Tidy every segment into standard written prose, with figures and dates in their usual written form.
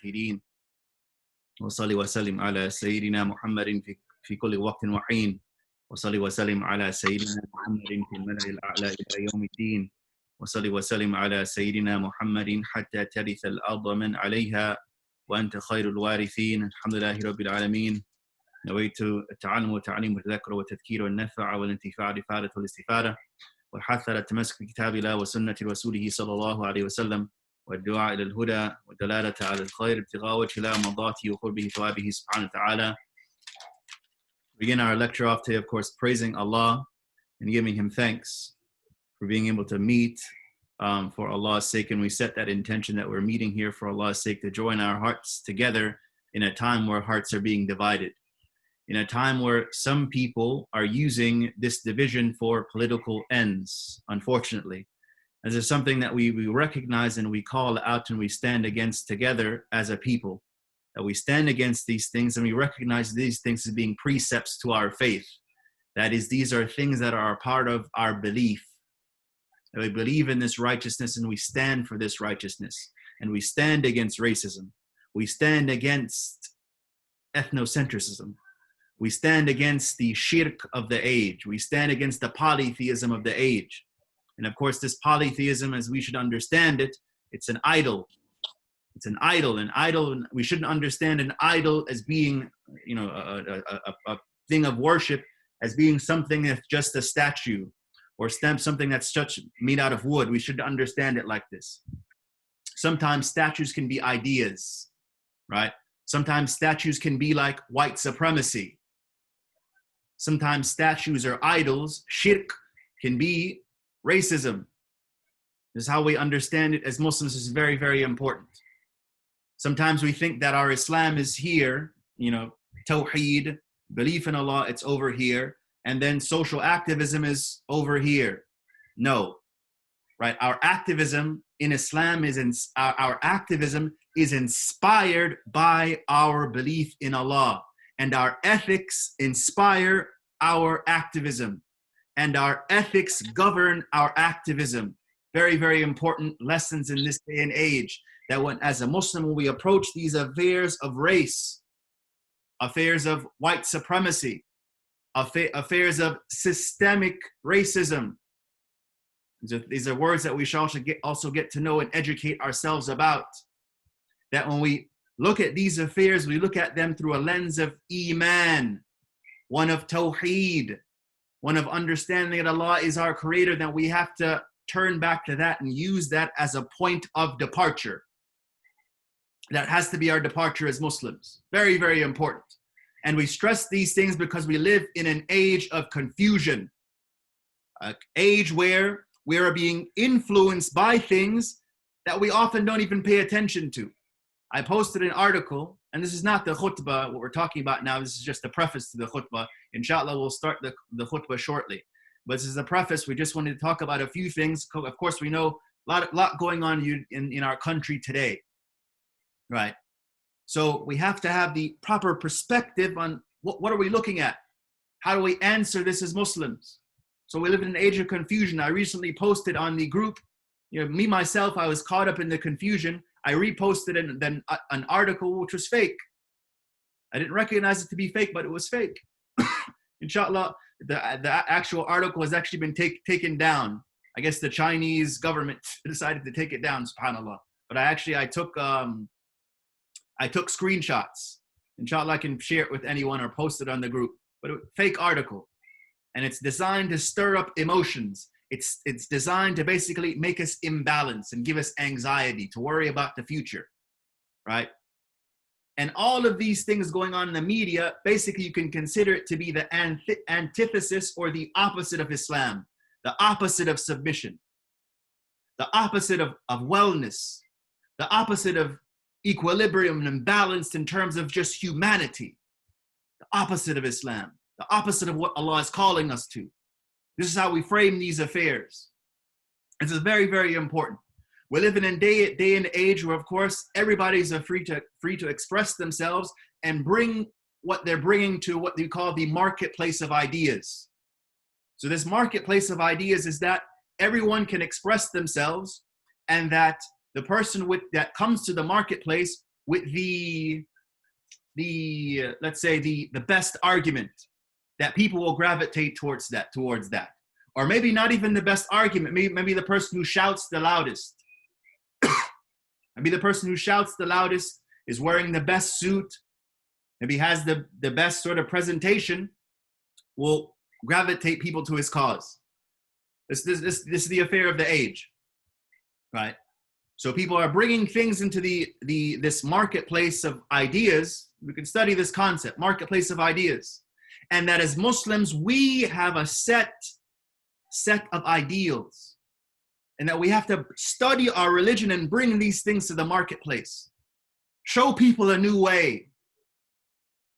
الآخرين وصلي وسلم على سيدنا محمد في كل وقت وحين وصلي وسلم على سيدنا محمد في الملأ الأعلى إلى يوم الدين وصلي وسلم على سيدنا محمد حتى ترث الأرض من عليها وأنت خير الوارثين. الحمد لله رب العالمين. نويت التعلم والتعليم والتذكر والتذكير والنفع والانتفاع الإفادة والاستفادة والحث على التمسك بكتاب الله وسنة رسوله صلى الله عليه وسلم والدعاء إلى الهدى والدلالة على الخير ابتغاء وجه الله مرضاته وقربه ثوابه سبحانه وتعالى. Begin our lecture off today, of course, praising Allah and giving Him thanks for being able to meet for Allah's sake. And we set that intention that we're meeting here for Allah's sake to join our hearts together in a time where hearts are being divided, in a time where some people are using this division for political ends, unfortunately. This is something that we recognize and we call out and we stand against together as a people, that we stand against these things and we recognize these things as being precepts to our faith. That is, these are things that are a part of our belief, that we believe in this righteousness and we stand for this righteousness. And we stand against racism. We stand against ethnocentrism. We stand against the shirk of the age. We stand against the polytheism of the age. And of course, this polytheism, as we should understand it, it's an idol. It's an idol. An idol, we shouldn't understand an idol as being, a thing of worship, as being something that's just a statue or something that's just made out of wood. We should understand it like this. Sometimes statues can be ideas, right? Sometimes statues can be like white supremacy. Sometimes statues are idols. Shirk can be racism. This is how we understand it as Muslims. Is very, very important. Sometimes we think that our Islam is here, Tawheed, belief in Allah, it's over here. And then social activism is over here. No, right? Our activism in Islam our activism is inspired by our belief in Allah. And our ethics inspire our activism. And our ethics govern our activism. Very, very important lessons in this day and age. That when, as a Muslim, when we approach these affairs of race, affairs of white supremacy, affairs of systemic racism, these are words that we shall also get to know and educate ourselves about. That when we look at these affairs, we look at them through a lens of Iman, one of Tawheed, one of understanding that Allah is our creator, that we have to turn back to that and use that as a point of departure. That has to be our departure as Muslims. Very, very important. And we stress these things because we live in an age of confusion, an age where we are being influenced by things that we often don't even pay attention to. I posted an article, and this is not the khutbah, what we're talking about now. This is just a preface to the khutbah. Inshallah, we'll start the khutbah shortly. But this is a preface. We just wanted to talk about a few things. Of course, we know a lot going on in our country today, right? So we have to have the proper perspective on what are we looking at? How do we answer this as Muslims? So we live in an age of confusion. I recently posted on the group, me, myself, I was caught up in the confusion. I reposted an article which was fake. I didn't recognize it to be fake, but it was fake. Inshallah, the actual article has actually been taken down. I guess the Chinese government decided to take it down, subhanAllah. But I took screenshots. Inshallah, I can share it with anyone or post it on the group. But fake article. And it's designed to stir up emotions. It's designed to basically make us imbalanced and give us anxiety, to worry about the future, right? And all of these things going on in the media, basically you can consider it to be the antithesis or the opposite of Islam, the opposite of submission, the opposite of wellness, the opposite of equilibrium and balance in terms of just humanity, the opposite of Islam, the opposite of what Allah is calling us to. This is how we frame these affairs. This is very, very important. We live in a day and age where, of course, everybody's free to express themselves and bring what they're bringing to what we call the marketplace of ideas. So this marketplace of ideas is that everyone can express themselves, and that the person that comes to the marketplace with let's say the best argument, that people will gravitate towards that. Or maybe not even the best argument, maybe the person who shouts the loudest. Maybe the person who shouts the loudest is wearing the best suit, maybe has the best sort of presentation, will gravitate people to his cause. This is the affair of the age, right? So people are bringing things into this marketplace of ideas. We can study this concept, marketplace of ideas. And that as Muslims, we have a set of ideals. And that we have to study our religion and bring these things to the marketplace. Show people a new way.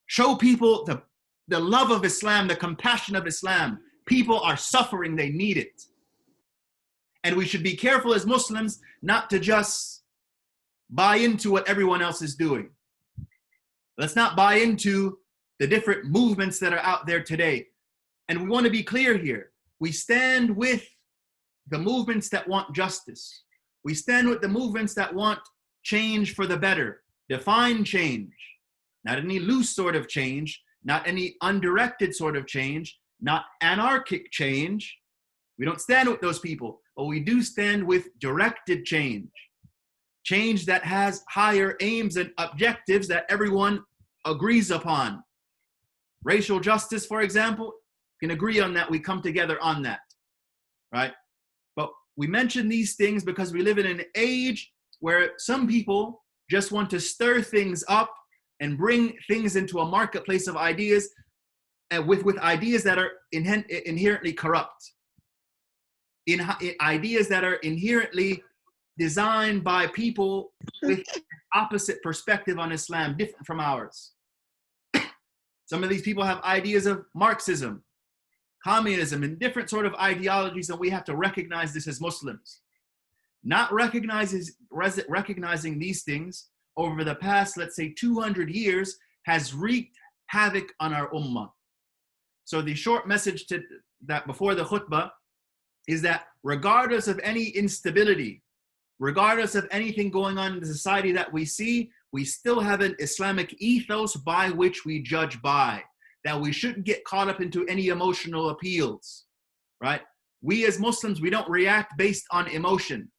Show people the love of Islam, the compassion of Islam. People are suffering, they need it. And we should be careful as Muslims not to just buy into what everyone else is doing. Let's not buy into the different movements that are out there today. And we want to be clear here. We stand with the movements that want justice. We stand with the movements that want change for the better, define change, not any loose sort of change, not any undirected sort of change, not anarchic change. We don't stand with those people, but we do stand with directed change. Change that has higher aims and objectives that everyone agrees upon. Racial justice, for example, can agree on that. We come together on that, right? But we mention these things because we live in an age where some people just want to stir things up and bring things into a marketplace of ideas, and with ideas that are inherently corrupt. Ideas that are inherently designed by people with opposite perspective on Islam, different from ours. Some of these people have ideas of Marxism, communism, and different sort of ideologies, and we have to recognize this as Muslims. Not recognizing these things over the past, let's say, 200 years has wreaked havoc on our ummah. So the short message that before the khutbah is that regardless of any instability, regardless of anything going on in the society that we see, we still have an Islamic ethos by which we judge by, that we shouldn't get caught up into any emotional appeals, right? We as Muslims, we don't react based on emotion.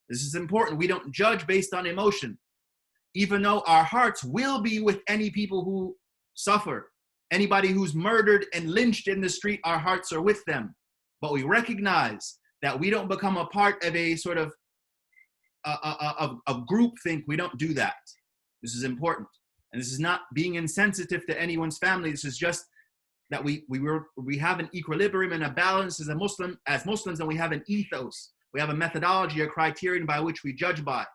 This is important. We don't judge based on emotion, even though our hearts will be with any people who suffer. Anybody who's murdered and lynched in the street, our hearts are with them. But we recognize that we don't become a part of a sort of groupthink. We don't do that. This is important. And this is not being insensitive to anyone's family. This is just that we have an equilibrium and a balance as Muslims, and we have an ethos. We have a methodology, a criterion by which we judge by.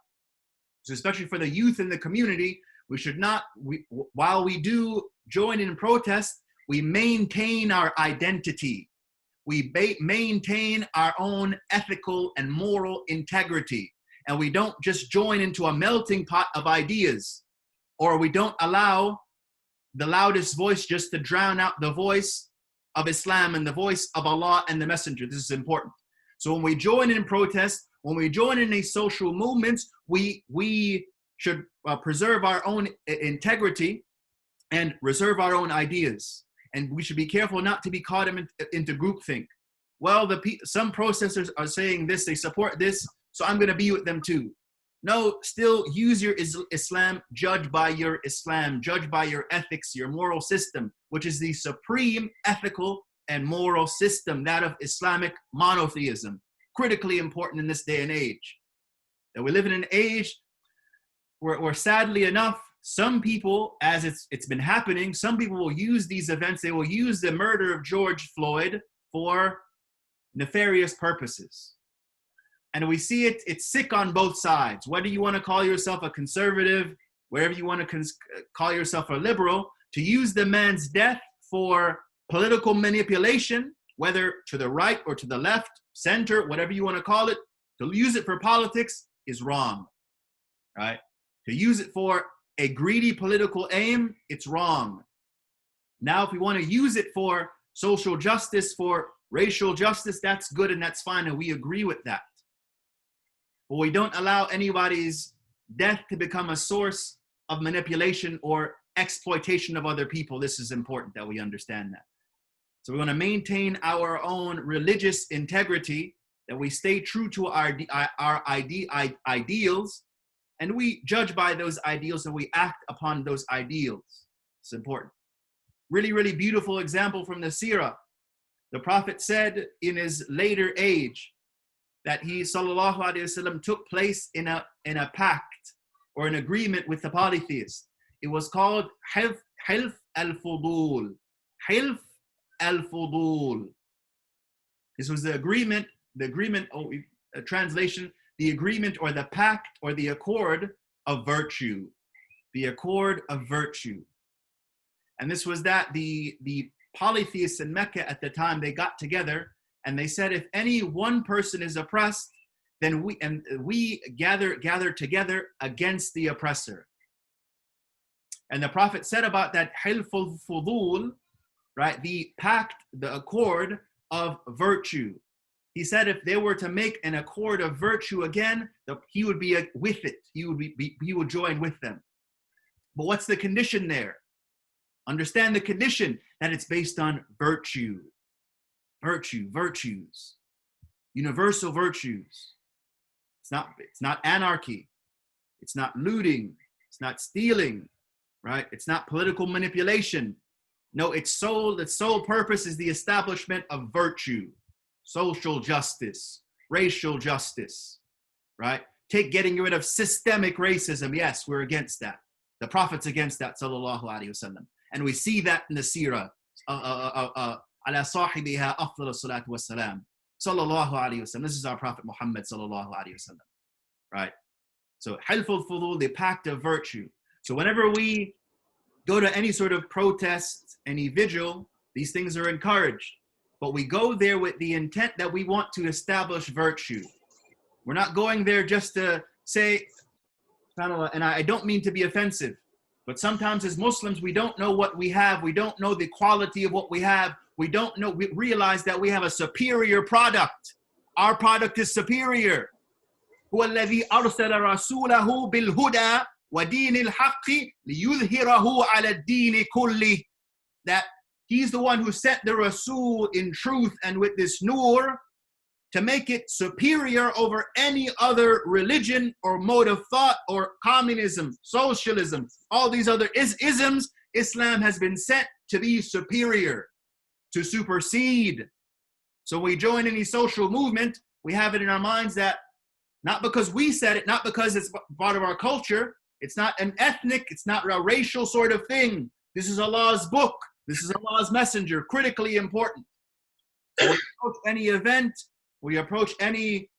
So especially for the youth in the community, we should not, while we do join in protest, we maintain our identity. We maintain our own ethical and moral integrity. And we don't just join into a melting pot of ideas, or we don't allow the loudest voice just to drown out the voice of Islam and the voice of Allah and the Messenger. This is important. So when we join in protest, when we join in these social movements, we should preserve our own integrity and reserve our own ideas. And we should be careful not to be caught into groupthink. Well, some protesters are saying this, they support this, so I'm going to be with them too. No, still use your Islam, judge by your Islam, judge by your ethics, your moral system, which is the supreme ethical and moral system, that of Islamic monotheism. Critically important in this day and age. That we live in an age where sadly enough, some people, as it's been happening, some people will use these events, they will use the murder of George Floyd for nefarious purposes. And we see it's sick on both sides. Whether you want to call yourself a conservative, wherever you want to call yourself a liberal, to use the man's death for political manipulation, whether to the right or to the left, center, whatever you want to call it, to use it for politics is wrong, right? To use it for a greedy political aim, it's wrong. Now, if we want to use it for social justice, for racial justice, that's good and that's fine, and we agree with that. But we don't allow anybody's death to become a source of manipulation or exploitation of other people. This is important that we understand that. So we want to maintain our own religious integrity, that we stay true to our ideals, and we judge by those ideals and we act upon those ideals. It's important. Really, really beautiful example from the seerah. The Prophet said in his later age that he, sallallahu alaihi wasallam, took place in a pact or an agreement with the polytheists. It was called Hilf al-Fudul. Hilf al-Fudul. This was the agreement, translation, the agreement or the pact or the accord of virtue. The accord of virtue. And this was that the polytheists in Mecca at the time, they got together and they said, if any one person is oppressed, then we gather together against the oppressor. And the Prophet said about that Hilful Fudul, right, the pact, the accord of virtue. He said if they were to make an accord of virtue again, he would be with it. He would join with them. But what's the condition there? Understand the condition, that it's based on virtue. Virtues. Universal virtues. It's not anarchy. It's not looting. It's not stealing, right? It's not political manipulation. No, its sole purpose is the establishment of virtue, social justice, racial justice, right? Getting rid of systemic racism. Yes, we're against that. The Prophet's against that, sallallahu alaihi wasallam. And we see that in the seerah, ala sahibiha afdal salatu wassalam, sallallahu alaihi wasallam. This is our Prophet Muhammad, sallallahu alaihi wasallam, right? So, Hilful Fudul, the pact of virtue. So whenever we go to any sort of protest, any vigil, these things are encouraged. But we go there with the intent that we want to establish virtue. We're not going there just to say, and I don't mean to be offensive, but sometimes as Muslims, we don't know what we have. We don't know the quality of what we have. We realize that we have a superior product. Our product is superior. هو الذي أرسل رسوله بالهدى ودين الحق ليظهره على الدين كله. That he's the one who sent the Rasul in truth and with this nur to make it superior over any other religion or mode of thought or communism, socialism, all these other isms. Islam has been sent to be superior, to supersede. So when we join any social movement, we have it in our minds that not because we said it, not because it's part of our culture, it's not an ethnic, it's not a racial sort of thing. This is Allah's book. This is Allah's messenger, critically important. So when we approach any event, we approach any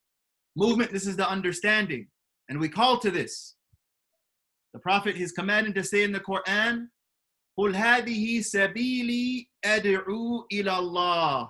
movement, this is the understanding. And we call to this. The Prophet is commanded to say in the Quran, قُلْ هَذِهِ سَبِيلِي أَدْعُو إِلَى اللَّهِ.